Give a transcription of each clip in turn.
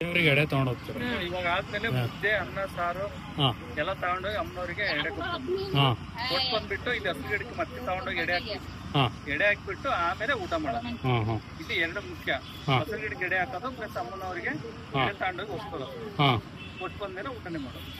ದೇವರಿಗೆ ಎಡೆ ತಗೊಂಡು ಹೋಗ್ತಾರೆ. ಇವಾಗ ಆದ್ಮೇಲೆ ಮುದ್ದೆ ಅನ್ನ ಸಾರು ಎಲ್ಲ ತಗೊಂಡೋಗಿ ಅಮ್ಮನವ್ರಿಗೆ ಎಡೆ ಕೊಟ್ಟು ಬಂದ್ಬಿಟ್ಟು ಇಲ್ಲಿ ಹಸಿರು ಗಿಡಕ್ಕೆ ಮತ್ತೆ ತಗೊಂಡೋಗಿ ಎಡೆ ಹಾಕ್ಬಿಟ್ಟು ಆಮೇಲೆ ಊಟ ಮಾಡೋದು. ಇಲ್ಲಿ ಎರಡು ಮುಖ್ಯ, ಹಸಿರು ಗಿಡಕ್ಕೆ ಎಡೆ ಹಾಕೋದು ಪ್ಲಸ್ ಅಮ್ಮನವ್ರಿಗೆ ಎಡೆ ತಗೊಂಡೋಗಿ ಹೊಸ್ಕೋದು. ಕೊಟ್ಟು ಬಂದ್ಮೇಲೆ ಊಟನೇ ಮಾಡೋದು.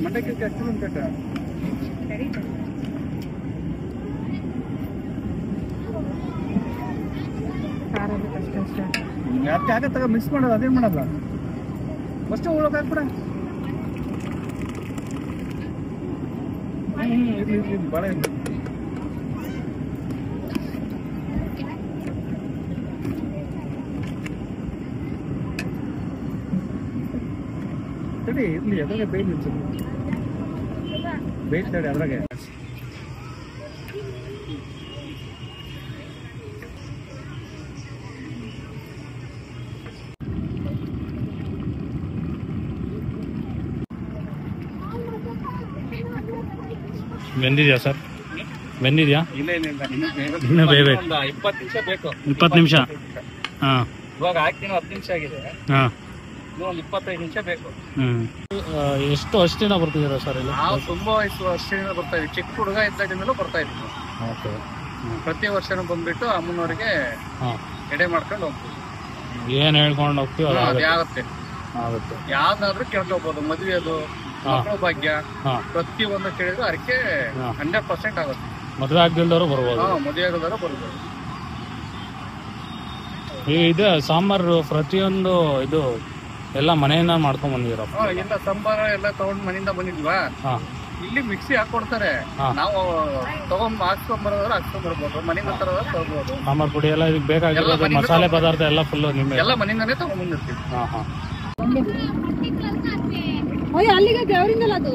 ಮಂಡಕ್ಕಿ ಆಗತ್ತಾಗ ಮಿಕ್ಸ್ ಮಾಡೋದು, ಅದೇನ್ ಮಾಡಲ್ಲ ಫಸ್ಟ್ ಉಳಕ್ ಹಾಕ್ಬಿಡ. ಭಾಳ ತಡಿ ಇರ್ಲಿ, ಅದ್ರಾಗೆ ಬೇಯ್ಲಿ ಬೇಯ್ತಾಡಿ ಅದ್ರಾಗೆ. ಬೆಂದಿದ್ಯಾ ಸರ್? ಬೆಂದಿದ್ಯಾ? ಇಲ್ಲ ಇನ್ನೂ ಬೇಯಬೇಕು. 20 ನಿಮಿಷ ಬೇಕು. 20 ನಿಮಿಷ. ಹಾಂ, ಇವಾಗ ಹಾಕ್ತೀನಿ 10 ನಿಮಿಷ ಆಗಿದೆ. ಹಾಂ, ಇನ್ನೂ ಒಂದು 25 ನಿಮಿಷ ಬೇಕು. ಎಷ್ಟು ವರ್ಷದಿಂದ ಬರ್ತಿದ್ದೀರಾ ಸರ್ ಇಲ್ಲಿ? ನಾವು ತುಂಬಾ ವರ್ಷದಿಂದ ಬರ್ತಾ ಇದ್ವಿ. ಚಿಕ್ಕ ಹುಡುಗ ಇದ್ದಾಗಿಂದಲೂ ಬರ್ತಾ ಇದ್ವಿ. ಓಕೆ. ಪ್ರತಿ ವರ್ಷನೂ ಬಂದ್ಬಿಟ್ಟು ಅಮ್ಮನವರಿಗೆ ಎಡೆ ಮಾಡ್ಕೊಂಡು ಹೋಗ್ತೀವಿ. ಏನು ಹೇಳ್ಕೊಂಡು ಹೋಗ್ತೀವಿ ಅದು ಆಗುತ್ತೆ. ಯಾವ್ದಾದ್ರು ಕೇಳ್ಕೋಬಹುದು. ಮದುವೆದು, ಮಕ್ಕಳ ಭಾಗ್ಯ, ಪ್ರತಿ ಒಂದು ಕೇಳಿದ್ರು ಅದಕ್ಕೆ 100% ಆಗುತ್ತೆ. ಮದುವೆ ಆಗದಿಲ್ದವರು ಬರ್ಬೋದು. ಮದುವೆ ಆಗದವರು ಬರ್ಬೋದು. ಇದು ಸಾಂಬಾರು ಪ್ರತಿಯೊಂದು ಇದು ಎಲ್ಲ ಮನೆಯಿಂದ ಮಾಡ್ಕೊಂಡ್ ಬಂದಿರಪ್ಪ? ಎಲ್ಲ ಸಾಂಬಾರ ಎಲ್ಲ ತಗೊಂಡ್ ಮನೆಯಿಂದ ಬಂದಿದ್ವಾ, ಇಲ್ಲಿ ಮಿಕ್ಸಿ ಹಾಕೊಡ್ತಾರೆ. ನಾವು ತಗೊಂಡ್ ಹಾಕ್ಸ್ಕೊಂಡ್ ಬರೋದ್ರ ಹಾಕ್ಸ್ಕೊಂಡ್ ಬರ್ಬೋದು, ಮನೆಯಿಂದ ತರೋದ್ರ ತಗೋಬಹುದು. ಸಾಂಬಾರ್ ಪುಡಿ ಎಲ್ಲ ಇದಕ್ಕೆ ಬೇಕಾಗಿರೋದು ಮಸಾಲೆ ಪದಾರ್ಥ ಎಲ್ಲ ಫುಲ್ ನಿಮ್ಮ ಎಲ್ಲ ಮನೆಯಿಂದಾನೇ ತಗೊಂಡ್ ಬಂದಿರ್ತೀವಿ. ಅಲ್ಲಿಗೆ ದೇವರಿಂದಲ್ಲ ಅದು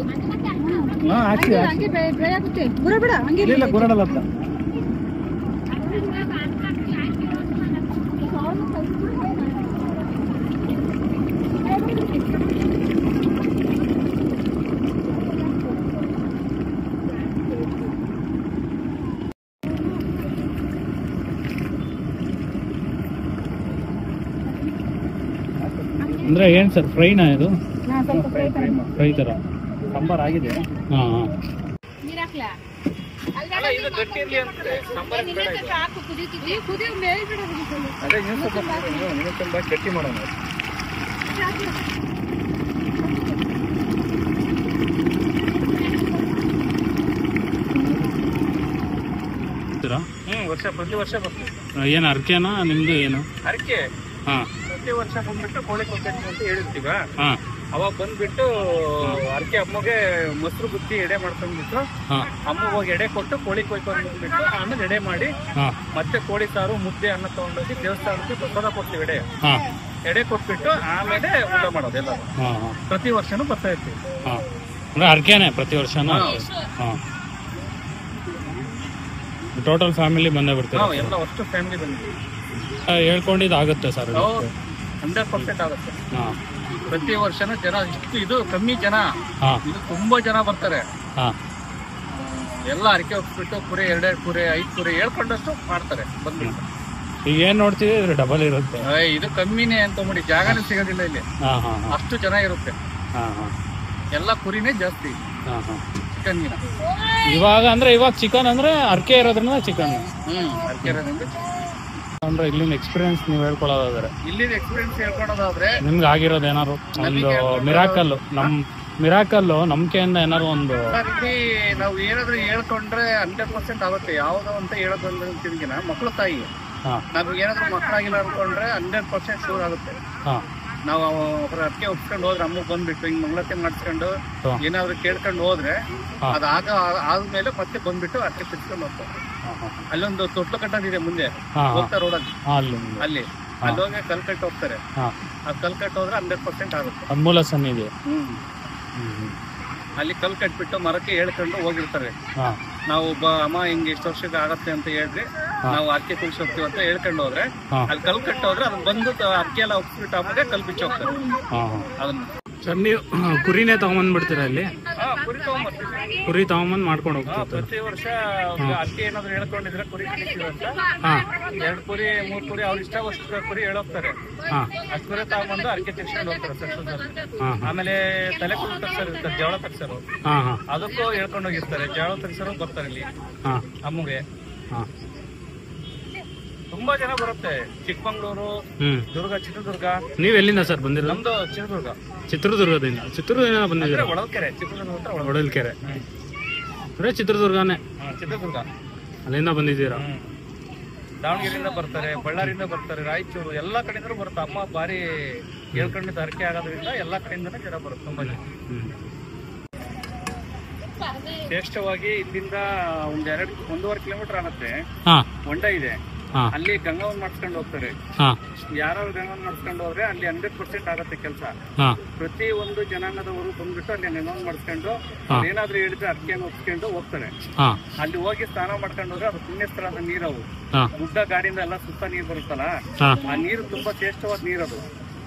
ಆಗುತ್ತೆ. ಗುರಬೇಡ ಹಂಗೆ ಗುರಡಲ್ಲ. ಅಂದ್ರೆ ಏನ್ ಸರ್, ಫ್ರೈನಾ ಇದು? ಫ್ರೈ ತರ ಸಾಂಬಾರ್ ಆಗಿದೆ. ಗಟ್ಟಿ ಮಾಡೋಣ. ಪ್ರತಿ ವರ್ಷ ಬರ್ತೀವಿ. ಏನು ಅರ್ಕೆನಾ ನಿಮ್ದು? ಏನು ಅರ್ಕೆ? ಪ್ರತಿ ವರ್ಷ ಬಂದ್ಬಿಟ್ಟು ಕೋಳಿ ಕೊಡ್ತೀನಿ ಅಂತ ಹೇಳಿರ್ತೀವ. ಅವಾಗ ಬಂದ್ಬಿಟ್ಟು ಅರ್ಕೆ ಅಮ್ಮಗೆ ಮೊಸರು ಬುತ್ತಿ ಎಡೆ ಮಾಡ್ಕೊಂಡ್ಬಿಟ್ಟು ಅಮ್ಮಗೆ ಹೋಗಿ ಎಡೆ ಕೊಟ್ಟು ಕೋಳಿ ಕೊಯ್ಕೊಂಡು ಬಂದ್ಬಿಟ್ಟು ಆಮೇಲೆ ಎಡೆ ಮಾಡಿ ಮತ್ತೆ ಕೋಳಿ ಸಾರು ಮುದ್ದೆ ಅನ್ನ ತಗೊಂಡೋಗಿ ದೇವಸ್ಥಾನಕ್ಕೆ ಪ್ರಸಾದ ಕೊಡ್ತೀವಿ. ಎಡೆ ಕೊಟ್ಬಿಟ್ಟು ಆಮೇಲೆ ಊಟ ಮಾಡೋದು. ಎಲ್ಲ ಪ್ರತಿ ವರ್ಷನೂ ಬರ್ತಾ ಇರ್ತೀವಿ. ಅರ್ಕೆನೆ ಪ್ರತಿ ವರ್ಷನೂ? ಟೋಟಲ್ ಫ್ಯಾಮಿಲಿ ಬಂದೇ ಬಿಡ್ತೀವಿ? ಎಲ್ಲ ಅಷ್ಟು ಫ್ಯಾಮಿಲಿ ಬಂದಿದ್ದೀವಿ. ಹೇಳ್ಕೊಂಡಿದ್ದು ಆಗುತ್ತೆ ಸರ್? 100% ಆಗುತ್ತೆ. ಪ್ರತಿ ವರ್ಷನೂ ಜನ ಇದು ಕಮ್ಮಿ ಜನ, ಇದು ತುಂಬಾ ಜನ ಬರ್ತಾರೆ. ಎಲ್ಲ ಅರಿಕೆ ಹೋಗ್ಬಿಟ್ಟು ಕುರಿ 2 ಕುರಿ 5 ಕುರಿ ಹೇಳ್ಕೊಂಡಷ್ಟು ಮಾಡ್ತಾರೆ ಬಂದ್ಬಿಟ್ಟು. ಈಗ ಏನ್ ನೋಡ್ತೀವಿ ಡಬಲ್ ಇರುತ್ತೆ. ಇದು ಕಮ್ಮಿನೇ ಅಂತ ಮಾಡಿ, ಜಾಗನೇ ಸಿಗೋದಿಲ್ಲ ಇಲ್ಲಿ, ಅಷ್ಟು ಜನ ಇರುತ್ತೆ. ಎಲ್ಲ ಕುರಿನೇ ಜಾಸ್ತಿ, ಚಿಕನ್ ಇವಾಗ ಅಂದ್ರೆ ಇವಾಗ ಚಿಕನ್ ಅಂದ್ರೆ ಅರ್ಕೆ ಇರೋದ್ರಿಂದ ಚಿಕನ್. ಅರ್ಕೆ ಇರೋದ್ರಿಂದ ಅಂದ್ರೆ ಇಲ್ಲಿನ ಎಕ್ಸ್ಪೀರಿಯನ್ಸ್ ನೀವು ಹೇಳ್ಕೊಳ್ಳೋದಾದ್ರೆ? ಇಲ್ಲಿನ ಎಕ್ಸ್ಪೀರಿಯನ್ಸ್ ಹೇಳ್ಕೊಳ್ಳೋದಾದ್ರೆ ನಿಮ್ಗೆ ಆಗಿರೋದು ಏನಾದ್ರು ಒಂದು ಮಿರಾಕಲ್, ಮಿರಾಕಲ್ಲು ನಂಬಿಕೆಯಿಂದ ಏನಾದ್ರು ಒಂದು? ಇಲ್ಲಿ ನಾವು ಏನಾದ್ರು ಹೇಳ್ಕೊಂಡ್ರೆ 100% ಆಗುತ್ತೆ. ಯಾವ್ದೋ ಅಂತ ಹೇಳೋದಂದ್ರೆ ಮಕ್ಕಳ ತಾಯಿ, ನಾವು ಏನಾದ್ರು ಮಕ್ಕಳಾಗಿಲ್ಲ ಅನ್ಕೊಂಡ್ರೆ 100% ಶೂರ್ ಆಗುತ್ತೆ. ನಾವು ಒಬ್ಬರ ಅರ್ಕೆ ಒಪ್ಸ್ಕೊಂಡು ಹೋದ್ರೆ ಅಮ್ಮ ಬಂದ್ಬಿಟ್ಟು ಹಿಂಗ್ ಮಂಗಳಾರತಿ ಮಾಡಿಸ್ಕೊಂಡು ಏನಾದ್ರು ಕೇಳ್ಕೊಂಡು ಹೋದ್ರೆ ಅದಾಗ ಆದ್ಮೇಲೆ ಮತ್ತೆ ಬಂದ್ಬಿಟ್ಟು ಅರ್ಕೆ ತಿರ್ಸ್ಕೊಂಡು ಹೋಗ್ತಾರೆ. ಅಲ್ಲೊಂದು ತೊಟ್ಲು ಕಟ್ಟೋದಿದೆ ಮುಂದೆ ಹೋಗ್ತಾ ರೋಡಲ್ಲಿ, ಅಲ್ಲಿ ಹೋಗಿ ಕಲ್ಕಟ್ಟು ಹೋಗ್ತಾರೆ. ಆ ಕಲ್ಕಟ್ಟು ಹೋದ್ರೆ 100% ಆಗುತ್ತೆ. ಮೂಲ ಸನ್ನಿಧಿ. ಅಲ್ಲಿ ಕಲ್ ಕಟ್ಬಿಟ್ಟು ಮರಕ್ಕೆ ಹೇಳ್ಕೊಂಡು ಹೋಗಿರ್ತಾರೆ. ನಾವು ಅಮ್ಮ ಹಿಂಗೆ ಇಷ್ಟು ವರ್ಷಕ್ಕೆ ಆಗತ್ತೆ ಅಂತ ಹೇಳಿದ್ರೆ ನಾವು ಅಕ್ಕಿ ಕುಡಿಸಿ ಹೋಗ್ತೀವಿ ಅಂತ ಹೇಳ್ಕೊಂಡು ಹೋದ್ರೆ ಅಲ್ಲಿ ಕಲ್ ಕಟ್ಟೋದ್ರೆ ಅದನ್ನ ಬಂದು ಅಕ್ಕಿ ಎಲ್ಲ ಒಪ್ಪಿಬಿಟ್ಟು ಆಮೇಲೆ ಕಲ್ ಬಿಚ್ಚಿ ಹೋಗ್ತಾರೆ ಅದನ್ನ. ಸರ್ ನೀವು ಕುರಿನೇ ತಗೊಂಬಂದ್ಬಿಡ್ತೀರಾ ಇಲ್ಲಿ? ಕುರಿ ತಗೊಂಡ್ಬರ್ತೀವಿ. ಕುರಿ ತಗೊಂಬಂದ್ ಮಾಡ್ಕೊಂಡು ಹೋಗ್ತೀವಿ. ಪ್ರತಿ ವರ್ಷ ಅಕ್ಕಿ ಏನಾದ್ರು ಹೇಳ್ಕೊಂಡಿದ್ರೆ ಕುರಿ ಕಡಿತೀವಿ ಅಂತ 2 ಕುರಿ 3 ಕುರಿ ಅವ್ರ ಇಷ್ಟ ಅಷ್ಟು ಕುರಿ ಹೇಳೋಗ್ತಾರೆ. ಅಷ್ಟು ಕುರಿ ತಗೊಂಡ್ಬಂದು ಅಕ್ಕಿ ತಿರ್ಸ್ಕೊಂಡು ಹೋಗ್ತಾರೆ ಸರ್. ಆಮೇಲೆ ತಲೆ ಕುರಿ ತರ್ಸರ್ ಜವಳ ತರ್ಸರು ಅದಕ್ಕೂ ಹೇಳ್ಕೊಂಡು ಹೋಗಿರ್ತಾರೆ. ಜವಳ ತರ್ಸರು ಬರ್ತಾರೆ ಇಲ್ಲಿ ಅಮ್ಮಗೆ. ತುಂಬಾ ಜನ ಬರುತ್ತೆ. ಚಿಕ್ಕಮಂಗ್ಳೂರು, ದುರ್ಗ, ಚಿತ್ರದುರ್ಗ. ನೀವ್ ಎಲ್ಲಿಂದ ಸರ್ ಬಂದಿರ? ನಮ್ದು ಚಿತ್ರದುರ್ಗ. ಚಿತ್ರದುರ್ಗದಿಂದ ಬಂದಿದ್ದೀರಾ? ಹೊಳಲ್ಕೆರೆ. ಚಿತ್ರದುರ್ಗ ಹೊಳಲ್ಕೆರೆ ಅಂದ್ರೆ ಚಿತ್ರದುರ್ಗನೇ. ಚಿತ್ರದುರ್ಗ ಅಲ್ಲಿಂದ ಬಂದಿದ್ದೀರಾ? ದಾವಣಗೆರೆಯಿಂದ ಬರ್ತಾರೆ, ಬಳ್ಳಾರಿಯಿಂದ ಬರ್ತಾರೆ, ರಾಯಚೂರು ಎಲ್ಲಾ ಕಡೆಯಿಂದಲೂ ಬರುತ್ತೆ. ಅಮ್ಮ ಬಾರಿ ಹೇಳ್ಕೊಂಡಿದ್ದು ಹರಕೆ ಆಗೋದ್ರಿಂದ ಎಲ್ಲಾ ಕಡೆಯಿಂದನೂ ಜನ ಬರುತ್ತೆ. ತುಂಬಾ ಜನ ಶ್ರೇಷ್ಠವಾಗಿ ಇಲ್ಲಿಂದ 1.5 ಕಿಲೋಮೀಟರ್ ಆಗುತ್ತೆ. ಹೊಂಡ ಇದೆ, ಅಲ್ಲಿ ಗಂಗಾವನ್ ಮಾಡಿಸ್ಕೊಂಡು ಹೋಗ್ತಾರೆ. ಯಾರು ಗಂಗಾವನ್ ಮಾಡಿಸ್ಕೊಂಡು ಹೋದ್ರೆ ಅಲ್ಲಿ 100% ಆಗತ್ತೆ ಕೆಲಸ. ಪ್ರತಿ ಒಂದು ಜನಾಂಗದವರು ಬಂದ್ಬಿಟ್ಟು ಅಲ್ಲಿ ಗಂಗಾವನ್ ಮಾಡಿಸ್ಕೊಂಡು ಏನಾದ್ರು ಹೇಳಿದ್ರೆ ಅರ್ಕೆಯನ್ನು ಒಪ್ಸ್ಕೊಂಡು ಹೋಗ್ತಾರೆ. ಅಲ್ಲಿ ಹೋಗಿ ಸ್ನಾನ ಮಾಡ್ಕೊಂಡು ಹೋದ್ರೆ ಅದು ಪುಣ್ಯಸ್ಥಳದ ನೀರವು. ಗುಡ್ಡ ಗಾಡಿಯಿಂದ ಎಲ್ಲ ಸುತ್ತ ನೀರು ಬರುತ್ತಲ್ಲ, ಆ ನೀರು ತುಂಬಾ ಶ್ರೇಷ್ಠವಾದ ನೀರದು.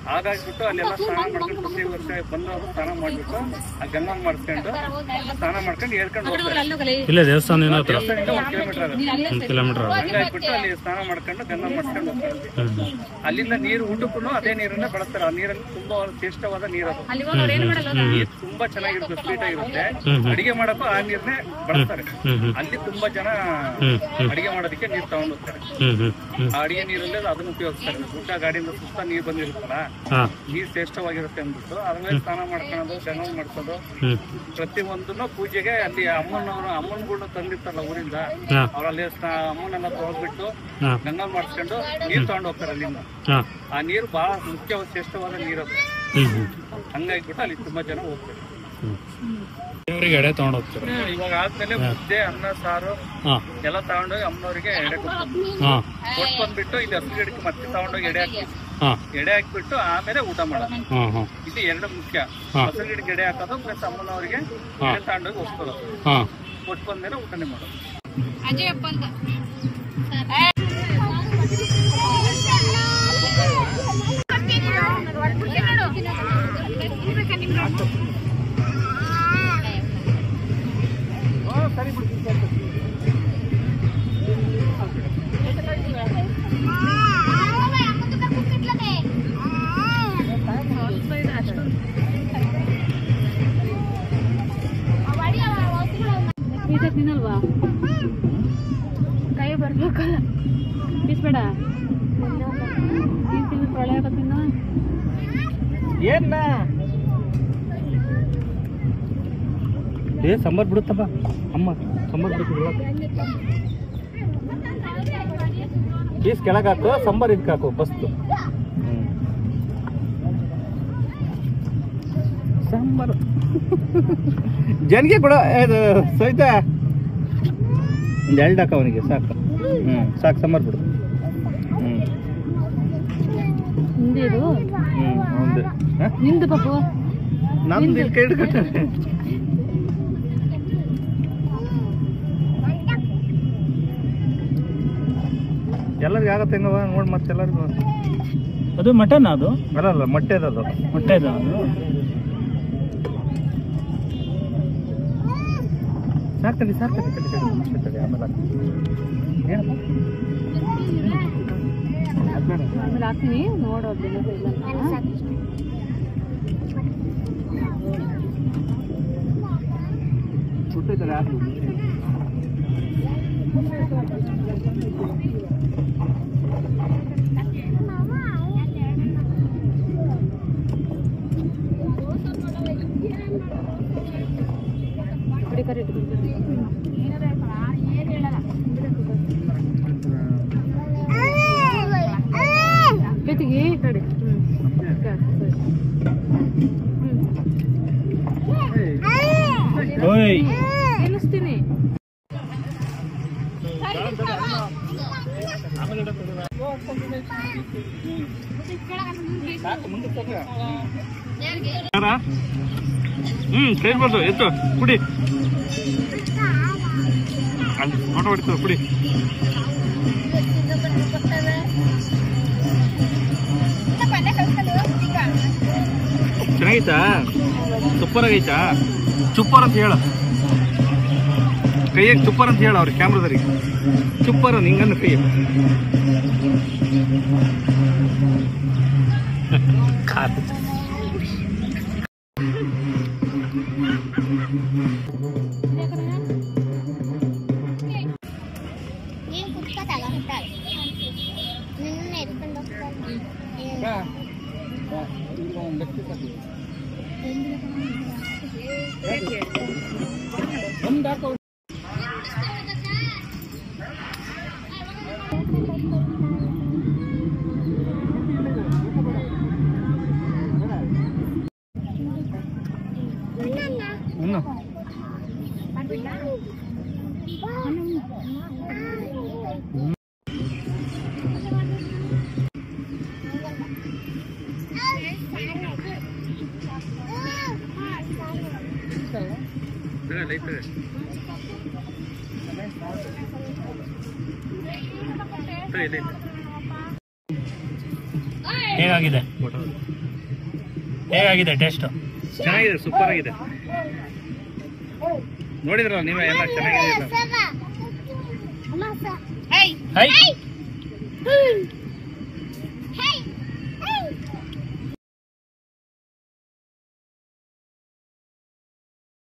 ಹಾಗಾಗ್ಬಿಟ್ಟು ಅಲ್ಲೆಲ್ಲ ಸ್ನಾನ ಮಾಡ್ಕೊಂಡು ಪ್ರತಿ ವರ್ಷ ಬಂದವರು ಸ್ನಾನ ಮಾಡ್ಬಿಟ್ಟು ಆ ಗಂಗಾವನ್ ಮಾಡಿಸ್ಕೊಂಡು ಸ್ನಾನ ಮಾಡ್ಕೊಂಡು ಹೇಳ್ಕೊಂಡು ಹೋಗ್ತಾರೆ. ಇಲ್ಲ ದೇವಸ್ಥಾನ 1 ಕಿಲೋಮೀಟರ್ ಹಂಗಾಗ್ಬಿಟ್ಟು ಅಲ್ಲಿ ಸ್ನಾನ ಮಾಡ್ಕೊಂಡು ಗಂಗಾವನ್ ಮಾಡಿಸ್ಕೊಂಡು ಹೋಗ್ತಾರೆ. ಅಲ್ಲಿಂದ ನೀರು ಊಟಕ್ಕೂ ಅದೇ ನೀರನ್ನ ಬಳಸ್ತಾರೆ. ಆ ನೀರಲ್ಲಿ ತುಂಬಾ ಶ್ರೇಷ್ಠವಾದ ನೀರದು. ತುಂಬಾ ಚೆನ್ನಾಗಿರುತ್ತೆ, ಸ್ವೀಟ್ ಆಗಿರುತ್ತೆ. ಅಡಿಗೆ ಮಾಡಕ್ಕೂ ಆ ನೀರನ್ನೇ ಬಳಸ್ತಾರೆ. ಅಲ್ಲಿ ತುಂಬಾ ಜನ ಅಡಿಗೆ ಮಾಡೋದಕ್ಕೆ ನೀರು ತಗೊಂಡ್ ಹೋಗ್ತಾರೆ. ಆ ಅಡಿಗೆ ನೀರಲ್ಲೇ ಅದನ್ನ ಉಪಯೋಗಿಸ್ತಾರೆ. ಗುಡ್ಡ ಗಾಡಿಯಿಂದ ಸುತ್ತ ನೀರು ಬಂದಿರುತ್ತಲ್ಲ, ನೀರ್ ಶ್ರೇಷ್ಠವಾಗಿರುತ್ತೆ ಅಂದ್ಬಿಟ್ಟು ಅದ್ರಲ್ಲಿ ಸ್ನಾನ ಮಾಡ್ಕೊಳ್ಳೋದು, ಗಂಗಾವನ್ ಮಾಡ್ಸೋದು, ಪ್ರತಿ ಒಂದನ್ನು ಪೂಜೆಗೆ ಅಲ್ಲಿ ಅಮ್ಮನಗಳ್ನ ತಂದಿರ್ತಾರಲ್ಲ ಊರಿಂದ, ಅವ್ರಲ್ಲಿ ಅಮ್ಮನೆಲ್ಲ ತೊಗೊಳ್ಬಿಟ್ಟು ಗಂಗಾವನ್ ಮಾಡಿಸ್ಕೊಂಡು ನೀರ್ ತಗೊಂಡು ಹೋಗ್ತಾರೆ ಅಲ್ಲಿಂದ. ಆ ನೀರು ಬಹಳ ಮುಖ್ಯವಾದ ಶ್ರೇಷ್ಠವಾದ ನೀರದು. ಹಂಗಾಗಿಬಿಟ್ಟು ಅಲ್ಲಿ ತುಂಬಾ ಜನ ಹೋಗ್ತಾರೆ. ಎಡೆ ತಗೊಂಡು ಹೋಗ್ತಾರೆ. ಇವಾಗ ಆದ್ಮೇಲೆ ಮುದ್ದೆ, ಅನ್ನ, ಸಾರು ಎಲ್ಲ ತಗೊಂಡೋಗಿ ಅಮ್ಮನವ್ರಿಗೆ ಎಡೆ ಕೊಟ್ಟು ಬಂದ್ಬಿಟ್ಟು ಇಲ್ಲಿ ಹಸು ಗಿಡಕ್ಕೆ ಮತ್ತೆ ತಗೊಂಡೋಗಿ ಎಡೆ ಹಾಕ್ಬಿಟ್ಟು ಆಮೇಲೆ ಊಟ ಮಾಡೋದು. ಇದು 2 ಮುಖ್ಯ. ಹಸು ಗಿಡಕ್ಕೆ ಎಡೆ ಹಾಕೋದು ಪ್ಲಸ್ ಅಮ್ಮನವ್ರಿಗೆ ಎಡೆ ತಗೊಂಡೋಗಿ ಹೋಗ್ತೋದು. ಕೊಟ್ಟು ಬಂದ್ಮೇಲೆ ಊಟನೇ ಮಾಡೋದು. ತಿನ್ನಲ್ವಾ? ಕೈ ಬರ್ಬೇಕಲ್ಲ, ಬಿಸ್ಬೇಡ. ತಿನ್ನು ಪ್ರಳಯ ತಿನ್ನು. ಸಂಬರ್ ಬಿಡುತ್ತಪ್ಪ ಅಮ್ಮ, ಸಂಬರ್ ಬಿಡುತ್ತ. ಪೀಸ್ ಕೆಳಗೆ ಹಾಕು, ಸಂಬರ್ ಇದಕ್ಕೆ ಹಾಕು ಬಸ್ತು. ಸಂಬರ್ ಜನ್ಗೆ ಕೊಡ ಸಹಿತ 2 ಹಾಕ ಅವನಿಗೆ ಸಾಕು. ಸಾಕು, ಸಂಬರ್ ಬಿಡು. ನಿಂದು ಪಾಪು, ನಮ್ದು ಇಲ್ಲಿ ಕೈ ಹಿಡ್ಕೊಟ್ಟ. ಎಲ್ಲರಿಗೂ ಆಗತ್ತೆ ಹೆಂಗವ ನೋಡಿ. ಮತ್ತೆ ಎಲ್ಲರಿಗೂ ಅದು ಮಟನ್, ಅದು ಅಲ್ಲ ಮೊಟ್ಟೆದದು. ಮೊಟ್ಟೆದ ಸಾಕ್ತದೆ ಆಮೇಲೆ ಹಾಕ್ತೀನಿ ನೋಡೋದು. ಜೊತೆಗೆ ಕಡೆ ಎನಿಸ್ತೀನಿ. ಕೇಳ್ಬಾರ್ದು ಎತ್ತು ಕುಡಿ ಅಲ್ಲಿ ಫೋಟೋ ಹೊಡಿತದೆ ಕುಡಿ. ಚೆನ್ನಾಗೈತಾ? ಸೂಪರ್ ಆಗೈತಾ? ಚುಪ್ಪರ್ ಅಂತ ಹೇಳ, ಕೈಯಾಗ ಚುಪ್ಪರ್ ಅಂತ ಹೇಳ ಅವ್ರಿಗೆ ಕ್ಯಾಮ್ರಾದವ್ರಿಗೆ. ಚುಪ್ಪರ್ ಹಿಂಗಂದು ಕೈ ಹೇಗಾಗಿದೆ? ಹೇಗಾಗಿದೆ ಟೇಸ್ಟ್? ಚೆನ್ನಾಗಿದೆ, ಸೂಪರ್ ಆಗಿದೆ. ನೋಡಿದ್ರಲ್ಲ ನೀವೇ ಎಲ್ಲ ಚೆನ್ನಾಗಿದೆ.